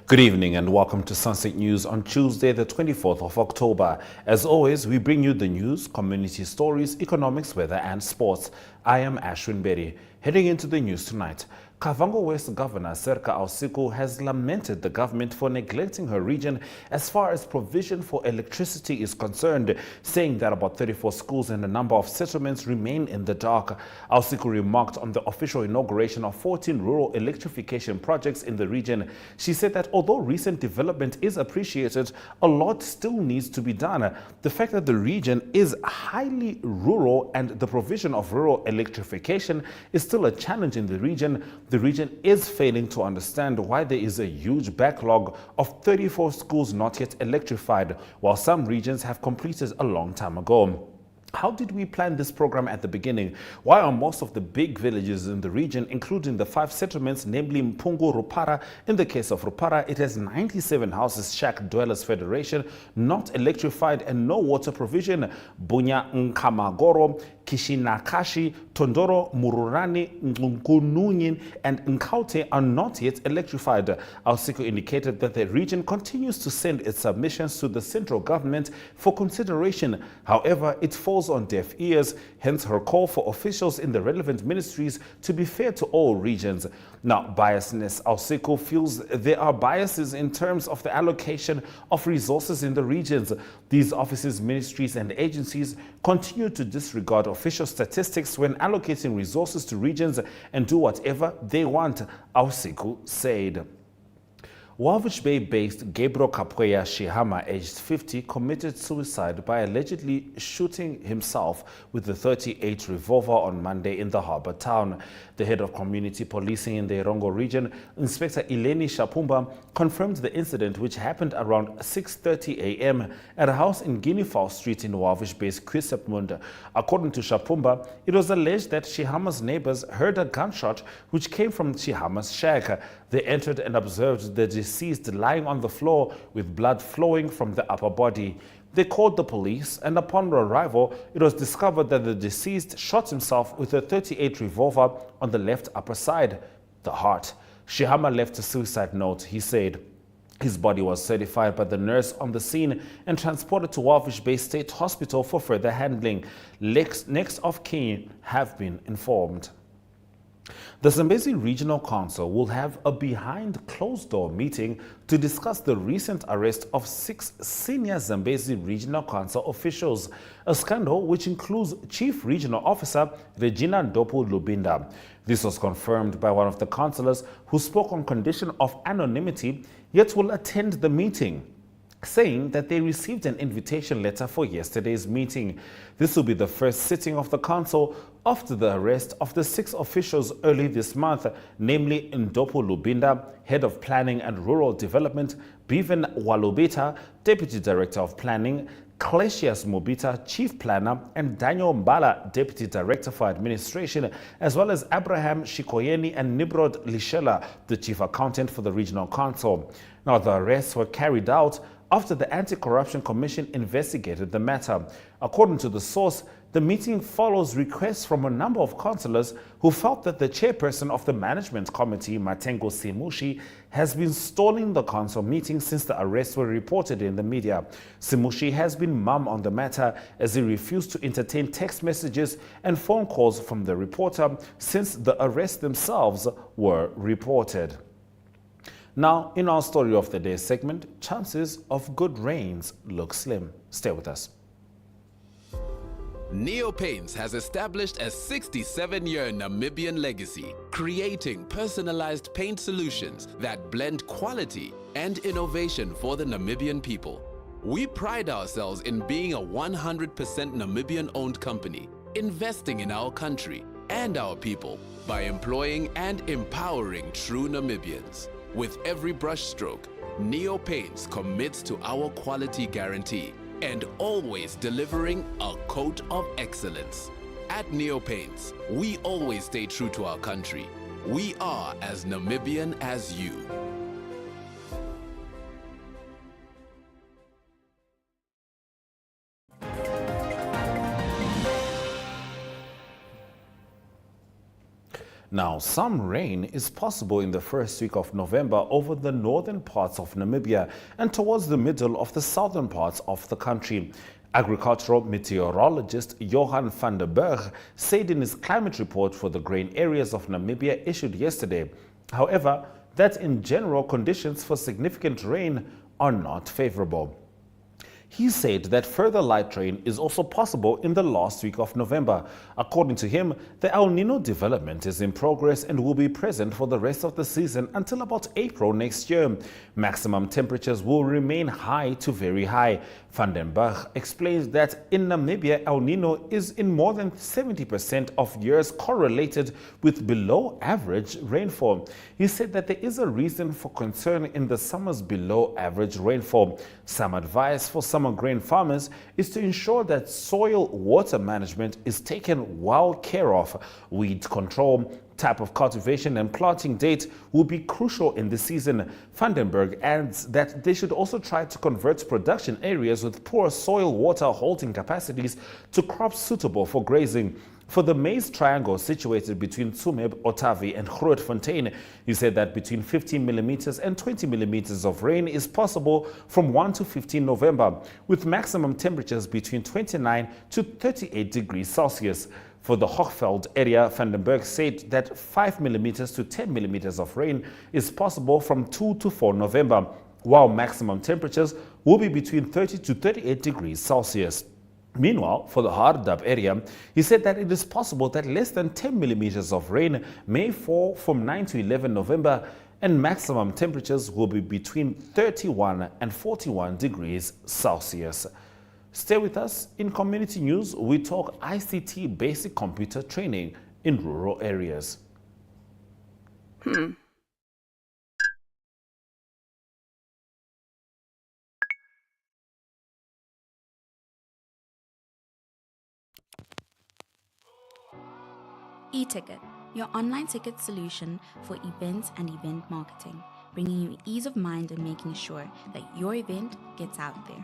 Good evening and welcome to Sunset News on Tuesday, the 24th of October. As always, we bring you the news, community stories, economics, weather and sports. I am Ashwin Berry. Heading into the news tonight, Kavango West Governor Serka Ausiku has lamented the government for neglecting her region as far as provision for electricity is concerned, saying that about 34 schools and a number of settlements remain in the dark. Ausiku remarked on the official inauguration of 14 rural electrification projects in the region. She said that although recent development is appreciated, a lot still needs to be done. The fact that the region is highly rural and the provision of rural electrification is still a challenge in the region is failing to understand why there is a huge backlog of 34 schools not yet electrified, while some regions have completed a long time ago. How did we plan this program at the beginning? Why are most of the big villages in the region, including the 5 settlements, namely Mpungu, Rupara? In the case of Rupara, it has 97 houses, Shack Dwellers Federation, not electrified and no water provision. Bunya Nkamagoro, Kishinakashi, Tondoro, Mururani, Nkununyin, and Nkaute are not yet electrified. Ausiku indicated that the region continues to send its submissions to the central government for consideration. However, it falls on deaf ears, hence her call for officials in the relevant ministries to be fair to all regions. Now, biasness. Ausiku feels there are biases in terms of the allocation of resources in the regions. These offices, ministries, and agencies continue to disregard official statistics when allocating resources to regions and do whatever they want, Ausiku said. Walvish Bay-based Gabriel Kapweya Shihama, aged 50, committed suicide by allegedly shooting himself with the .38 revolver on Monday in the harbour town. The head of community policing in the Erongo region, Inspector Ileni Shapumba, confirmed the incident, which happened around 6:30 a.m. at a house in Guinea-Fowl Street in Walvish Bay's Quisepmund. According to Shapumba, it was alleged that Shihama's neighbors heard a gunshot which came from Shihama's shack. They entered and observed the deceased lying on the floor with blood flowing from the upper body. They called the police, and upon arrival, it was discovered that the deceased shot himself with a .38 revolver on the left upper side, the heart. Shihama left a suicide note. He said his body was certified by the nurse on the scene and transported to Walvish Bay State Hospital for further handling. Next of kin have been informed. The Zambezi Regional Council will have a behind-closed-door meeting to discuss the recent arrest of 6 senior Zambezi Regional Council officials, a scandal which includes Chief Regional Officer Regina Ndopu Lubinda. This was confirmed by one of the councillors who spoke on condition of anonymity, yet will attend the meeting, saying that they received an invitation letter for yesterday's meeting. This will be the first sitting of the council after the arrest of the 6 officials early this month, namely Ndopu Lubinda, Head of Planning and Rural Development, Bevan Walubita, Deputy Director of Planning, Clesius Mobita, Chief Planner, and Daniel Mbala, Deputy Director for Administration, as well as Abraham Shikoyeni and Nibrod Lishela, the Chief Accountant for the Regional Council. Now, the arrests were carried out after the Anti-Corruption Commission investigated the matter. According to the source, the meeting follows requests from a number of councillors who felt that the chairperson of the management committee, Matengo Simushi, has been stalling the council meeting since the arrests were reported in the media. Simushi has been mum on the matter as he refused to entertain text messages and phone calls from the reporter since the arrests themselves were reported. Now, in our Story of the Day segment, chances of good rains look slim. Stay with us. Neo Paints has established a 67-year Namibian legacy, creating personalized paint solutions that blend quality and innovation for the Namibian people. We pride ourselves in being a 100% Namibian-owned company, investing in our country and our people by employing and empowering true Namibians. With every brushstroke, Neo Paints commits to our quality guarantee and always delivering a coat of excellence. At Neo Paints, we always stay true to our country. We are as Namibian as you. Now, some rain is possible in the first week of November over the northern parts of Namibia and towards the middle of the southern parts of the country. Agricultural meteorologist Johan van der Berg said in his climate report for the grain areas of Namibia issued yesterday, however, that in general conditions for significant rain are not favorable. He said that further light rain is also possible in the last week of November. According to him, the El Nino development is in progress and will be present for the rest of the season until about April next year. Maximum temperatures will remain high to very high. Van den Berg explains that in Namibia, El Nino is in more than 70% of years correlated with below average rainfall. He said that there is a reason for concern in the summer's below average rainfall. Some advice for summer grain farmers is to ensure that soil water management is taken well care of. Weed control, type of cultivation and planting date will be crucial in the season. Van den Berg adds that they should also try to convert production areas with poor soil water holding capacities to crops suitable for grazing. For the maize triangle situated between Tsumeb, Otavi and Grootfontein, he said that between 15 millimeters and 20 millimeters of rain is possible from 1 to 15 November, with maximum temperatures between 29 to 38 degrees Celsius. For the Hochveld area, Van den Berg said that 5 millimeters to 10 millimeters of rain is possible from 2 to 4 November, while maximum temperatures will be between 30 to 38 degrees Celsius. Meanwhile, for the Hardap area, he said that it is possible that less than 10 millimeters of rain may fall from 9 to 11 November, and maximum temperatures will be between 31 and 41 degrees Celsius. Stay with us. In community news, we talk ICT basic computer training in rural areas. eTicket, your online ticket solution for events and event marketing, bringing you ease of mind and making sure that your event gets out there.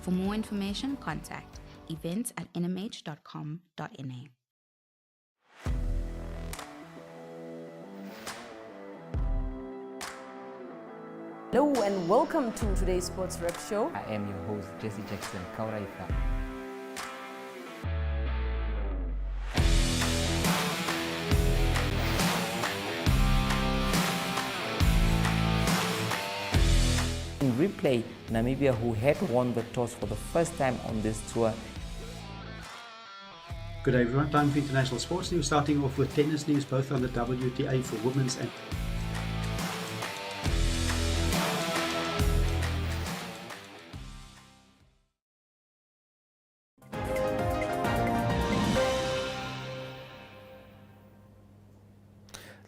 For more information, contact events@nhh.com.na. Hello and welcome to today's Sports Rep Show. I am your host, Jesse Jackson Kauraifa. In replay, Namibia, who had won the toss for the first time on this tour. Good day everyone, time for international sports news, starting off with tennis news, both on the WTA for women's and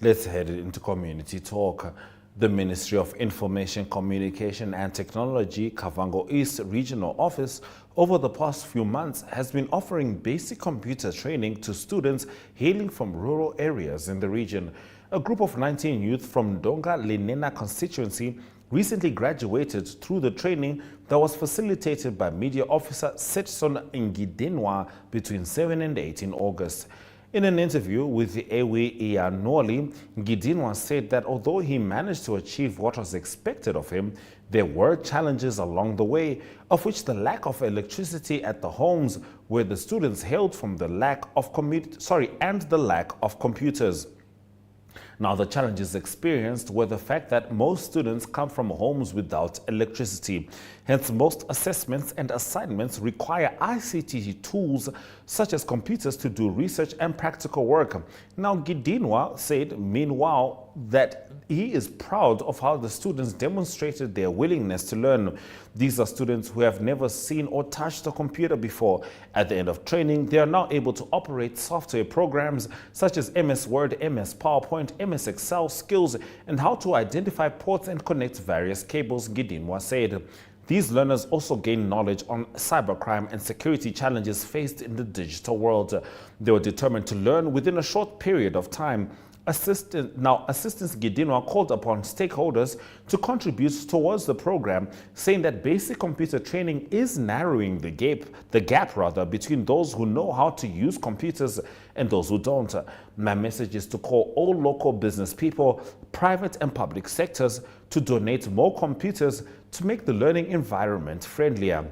Let's head into community talk. The Ministry of Information, Communication and Technology, Kavango East Regional Office, over the past few months has been offering basic computer training to students hailing from rural areas in the region. A group of 19 youth from Donga Lenena constituency recently graduated through the training that was facilitated by Media Officer Setson Ngidinwa between 7 and 18 August. In an interview with the Ewe Ianoli, Ngidinwa said that although he managed to achieve what was expected of him, there were challenges along the way, of which the lack of electricity at the homes where the students hailed from the lack of computers. Now, the challenges experienced were the fact that most students come from homes without electricity. Hence, most assessments and assignments require ICT tools such as computers to do research and practical work. Now, Ngidinwa said, meanwhile, that he is proud of how the students demonstrated their willingness to learn. These are students who have never seen or touched a computer before. At the end of training, they are now able to operate software programs such as MS Word, MS PowerPoint, MS Excel skills and how to identify ports and connect various cables, Gidinwa said. These learners also gain knowledge on cybercrime and security challenges faced in the digital world. They were determined to learn within a short period of time. Assistance Gidinwa called upon stakeholders to contribute towards the program, saying that basic computer training is narrowing the gap between those who know how to use computers and those who don't. My message is to call all local business people, private and public sectors to donate more computers to make the learning environment friendlier.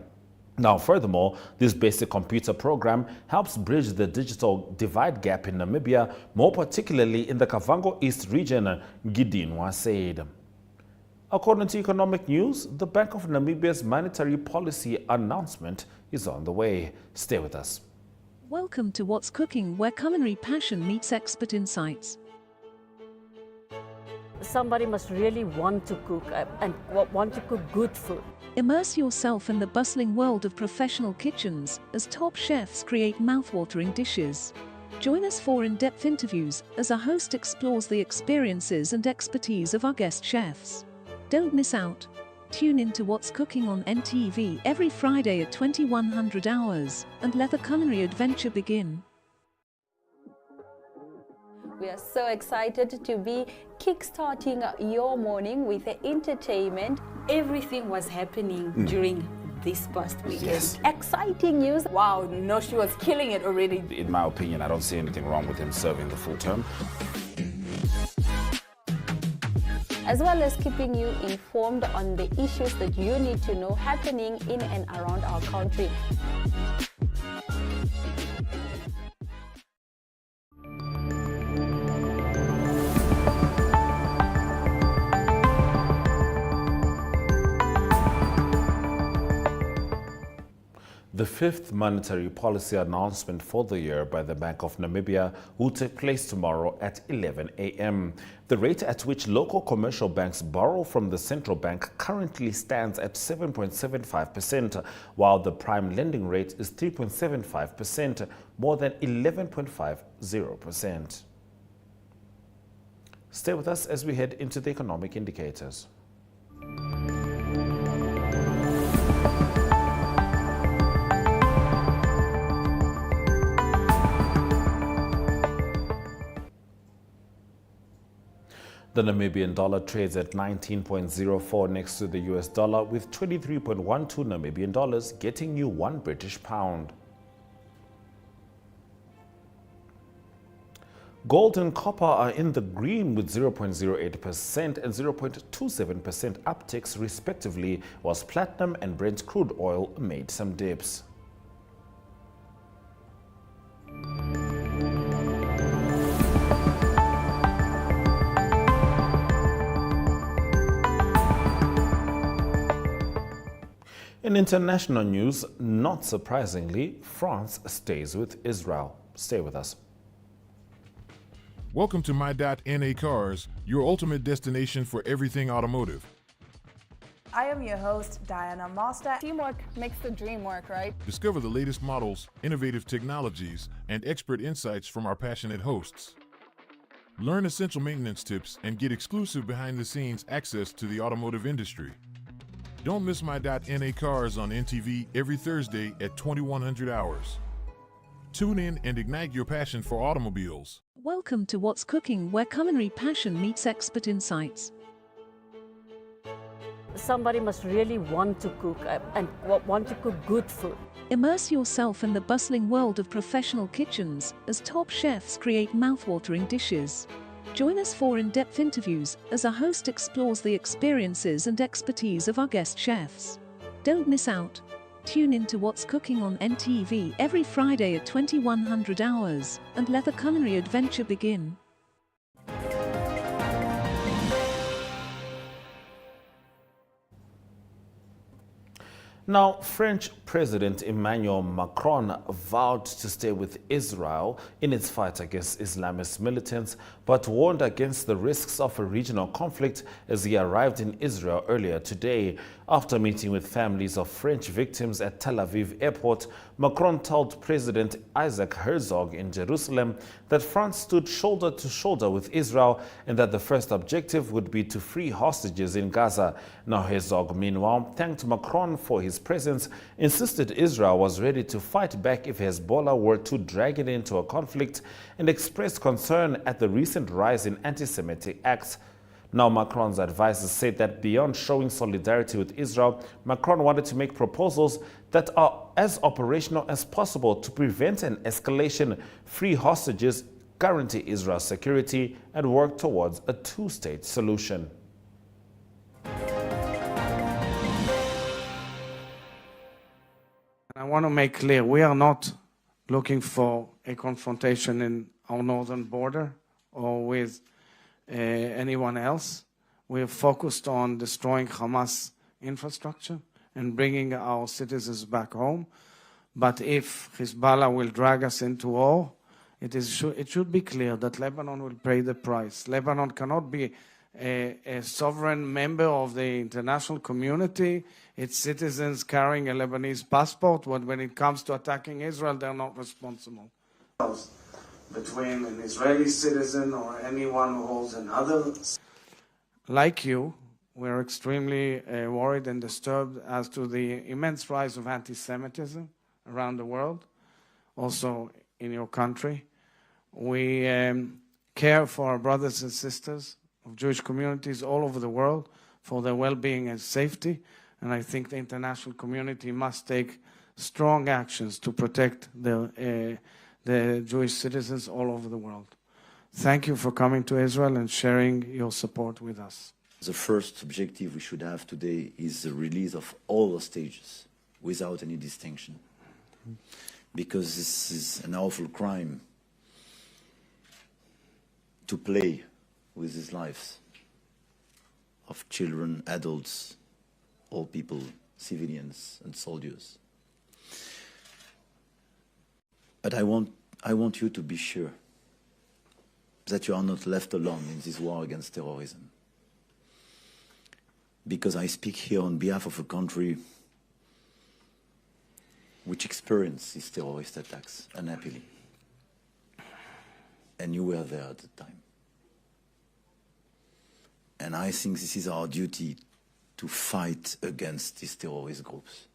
Now, furthermore, this basic computer program helps bridge the digital divide gap in Namibia, more particularly in the Kavango East region, Gidinwa said. According to Economic News, the Bank of Namibia's monetary policy announcement is on the way. Stay with us. Welcome to What's Cooking, where culinary passion meets expert insights. Somebody must really want to cook and want to cook good food. Immerse yourself in the bustling world of professional kitchens as top chefs create mouthwatering dishes. Join us for in-depth interviews as our host explores the experiences and expertise of our guest chefs. Don't miss out. Tune in to What's Cooking on NTV every Friday at 2100 hours and let the culinary adventure begin. We are so excited to be kickstarting your morning with entertainment. Everything was happening during this past weekend. Yes. Exciting news. Wow, no, she was killing it already. In my opinion, I don't see anything wrong with him serving the full term. As well as keeping you informed on the issues that you need to know happening in and around our country. The fifth monetary policy announcement for the year by the Bank of Namibia will take place tomorrow at 11 a.m. The rate at which local commercial banks borrow from the central bank currently stands at 7.75%, while the prime lending rate is 3.75%, more than 11.50%. Stay with us as we head into the economic indicators. The Namibian dollar trades at 19.04 next to the US dollar, with 23.12 Namibian dollars getting you 1 British pound. Gold and copper are in the green with 0.08% and 0.27% upticks respectively, whilst platinum and Brent crude oil made some dips. In international news, not surprisingly, France stays with Israel. Stay with us. Welcome to My.NA Cars, your ultimate destination for everything automotive. I am your host, Diana Master. Teamwork makes the dream work, right? Discover the latest models, innovative technologies, and expert insights from our passionate hosts. Learn essential maintenance tips and get exclusive behind-the-scenes access to the automotive industry. Don't miss My.NA Cars on NTV every Thursday at 2100 hours. Tune in and ignite your passion for automobiles. Welcome to What's Cooking, where culinary passion meets expert insights. Somebody must really want to cook and want to cook good food. Immerse yourself in the bustling world of professional kitchens as top chefs create mouthwatering dishes. Join us for in-depth interviews as our host explores the experiences and expertise of our guest chefs. Don't miss out. Tune in to What's Cooking on NTV every Friday at 2100 hours and let the culinary adventure begin. Now, French President Emmanuel Macron vowed to stay with Israel in its fight against Islamist militants, but warned against the risks of a regional conflict as he arrived in Israel earlier today. After meeting with families of French victims at Tel Aviv airport, Macron told President Isaac Herzog in Jerusalem that France stood shoulder to shoulder with Israel and that the first objective would be to free hostages in Gaza. Now, Herzog, meanwhile, thanked Macron for his presence, insisted Israel was ready to fight back if Hezbollah were to drag it into a conflict, and expressed concern at the recent rise in anti-Semitic acts. Now, Macron's advisors said that beyond showing solidarity with Israel, Macron wanted to make proposals that are as operational as possible to prevent an escalation, free hostages, guarantee Israel's security, and work towards a two-state solution. I want to make clear, we are not looking for a confrontation in our northern border or with anyone else. We are focused on destroying Hamas infrastructure and bringing our citizens back home. But if Hezbollah will drag us into war, it should be clear that Lebanon will pay the price. Lebanon cannot be a sovereign member of the international community, its citizens carrying a Lebanese passport, when it comes to attacking Israel, they're not responsible. Between an Israeli citizen or anyone who holds another. Like you, we're extremely worried and disturbed as to the immense rise of anti-Semitism around the world, also in your country. We care for our brothers and sisters of Jewish communities all over the world for their well-being and safety, and I think the international community must take strong actions to protect the Jewish citizens all over the world. Thank you for coming to Israel and sharing your support with us. The first objective we should have today is the release of all hostages without any distinction, because this is an awful crime to play with these lives of children, adults, all people, civilians and soldiers. But I want you to be sure that you are not left alone in this war against terrorism. Because I speak here on behalf of a country which experienced these terrorist attacks unhappily. And you were there at the time. And I think this is our duty to fight against these terrorist groups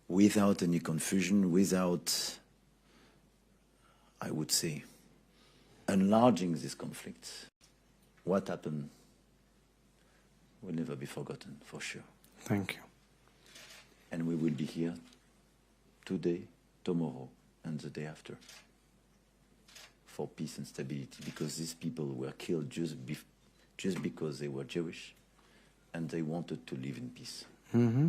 without any confusion, without, I would say, enlarging this conflict. What happened will never be forgotten, for sure. Thank you. And we will be here today, tomorrow, and the day after for peace and stability, because these people were killed just because they were Jewish and they wanted to live in peace. Mm-hmm.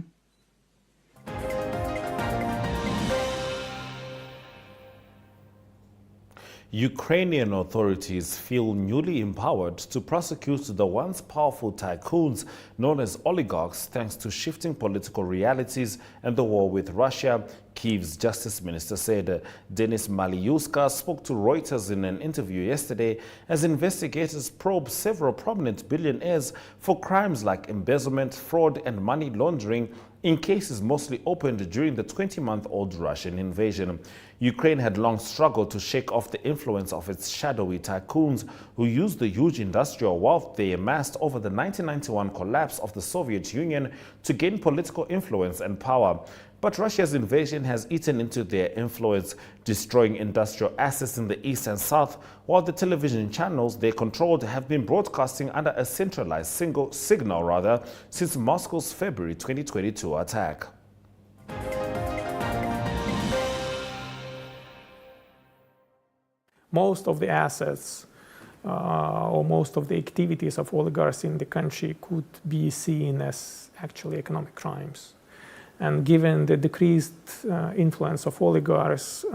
Ukrainian authorities feel newly empowered to prosecute the once powerful tycoons known as oligarchs thanks to shifting political realities and the war with Russia, Kyiv's justice minister said. Denis Maliuska spoke to Reuters in an interview yesterday as investigators probe several prominent billionaires for crimes like embezzlement, fraud and money laundering in cases mostly opened during the 20-month-old Russian invasion. Ukraine had long struggled to shake off the influence of its shadowy tycoons who used the huge industrial wealth they amassed over the 1991 collapse of the Soviet Union to gain political influence and power. But Russia's invasion has eaten into their influence, destroying industrial assets in the east and south, while the television channels they controlled have been broadcasting under a centralized signal since Moscow's February 2022 attack. Most of the assets or most of the activities of oligarchs in the country could be seen as actually economic crimes. And given the decreased influence of oligarchs,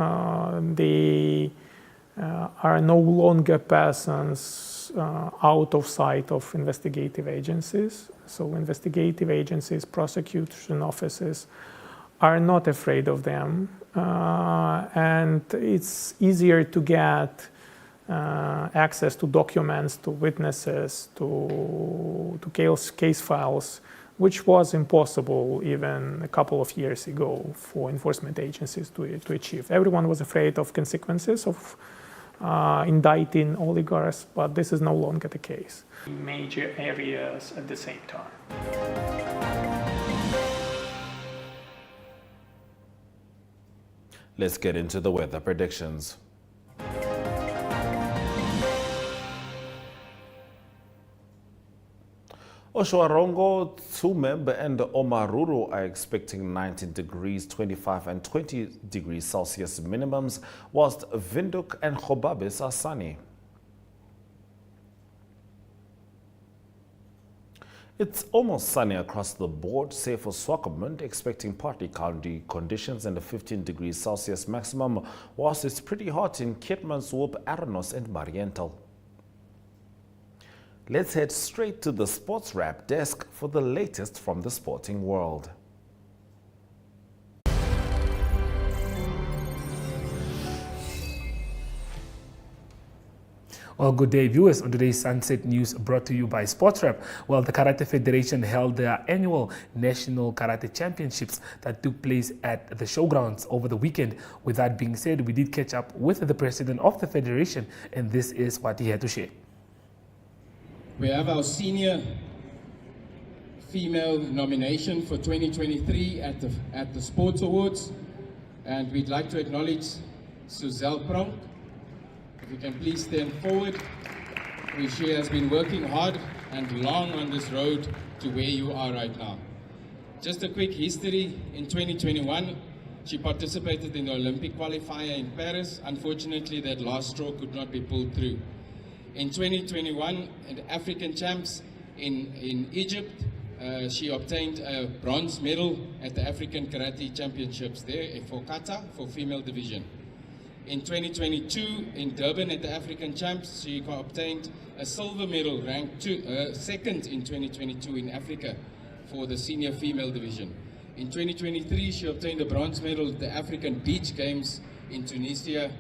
they are no longer persons out of sight of investigative agencies. So investigative agencies, prosecution offices are not afraid of them. And it's easier to get access to documents, to witnesses, to case files, which was impossible even a couple of years ago for enforcement agencies to achieve. Everyone was afraid of consequences of indicting oligarchs, but this is no longer the case. Major areas at the same time. Let's get into the weather predictions. Oshoarongo, Tsumeb and Omaruru are expecting 19 degrees, 25 and 20 degrees Celsius minimums, whilst Windhoek and Gobabis are sunny. It's almost sunny across the board, save for Swakopmund, expecting partly cloudy conditions and a 15 degrees Celsius maximum, whilst it's pretty hot in Keetmanshoop, Aranos and Mariental. Let's head straight to the Sports Wrap desk for the latest from the sporting world. Well, good day, viewers. On today's Sunset News, brought to you by SportsWrap. Well, the Karate Federation held their annual National Karate Championships that took place at the showgrounds over the weekend. With that being said, we did catch up with the president of the federation, and this is what he had to share. We have our senior female nomination for 2023 at the Sports Awards, and we'd like to acknowledge Suzelle Pronk. If you can please stand forward. She has been working hard and long on this road to where you are right now. Just a quick history. In 2021, she participated in the Olympic qualifier in Paris. Unfortunately, that last straw could not be pulled through. In 2021, in the African Champs in Egypt, she obtained a bronze medal at the African Karate Championships there for Kata, for female division. In 2022, in Durban at the African Champs, she obtained a silver medal, ranked second in 2022 in Africa for the senior female division. In 2023, she obtained a bronze medal at the African Beach Games in Tunisia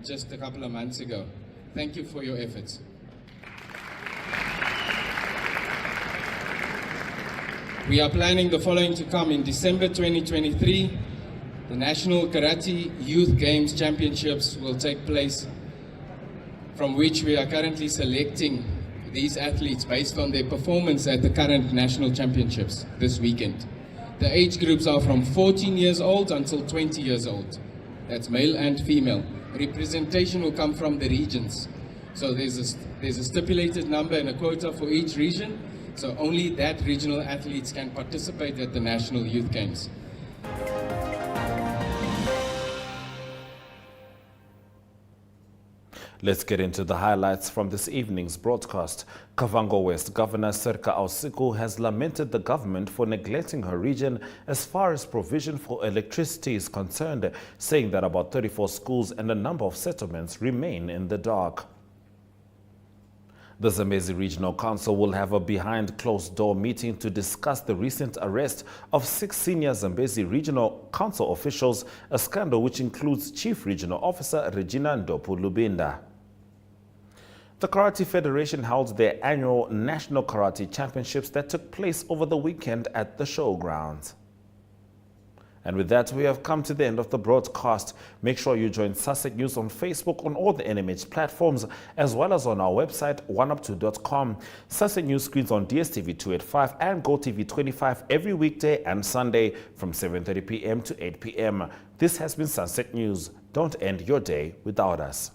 just a couple of months ago. Thank you for your efforts. We are planning the following to come. In December 2023, the National Karate Youth Games Championships will take place, from which we are currently selecting these athletes based on their performance at the current National Championships this weekend. The age groups are from 14 years old until 20 years old. That's male and female. Representation will come from the regions. So there's a stipulated number and a quota for each region. So only that regional athletes can participate at the National Youth Games. Let's get into the highlights from this evening's broadcast. Kavango West Governor Serka Ausiku has lamented the government for neglecting her region as far as provision for electricity is concerned, saying that about 34 schools and a number of settlements remain in the dark. The Zambezi Regional Council will have a behind-closed-door meeting to discuss the recent arrest of 6 senior Zambezi Regional Council officials, a scandal which includes Chief Regional Officer Regina Ndopu Lubinda. The Karate Federation held their annual National Karate Championships that took place over the weekend at the showgrounds. And with that, we have come to the end of the broadcast. Make sure you join Sunset News on Facebook on all the NMH platforms, as well as on our website, oneup2.com. Sunset News screens on DSTV 285 and GoTV 25 every weekday and Sunday from 7:30 p.m. to 8 p.m. This has been Sunset News. Don't end your day without us.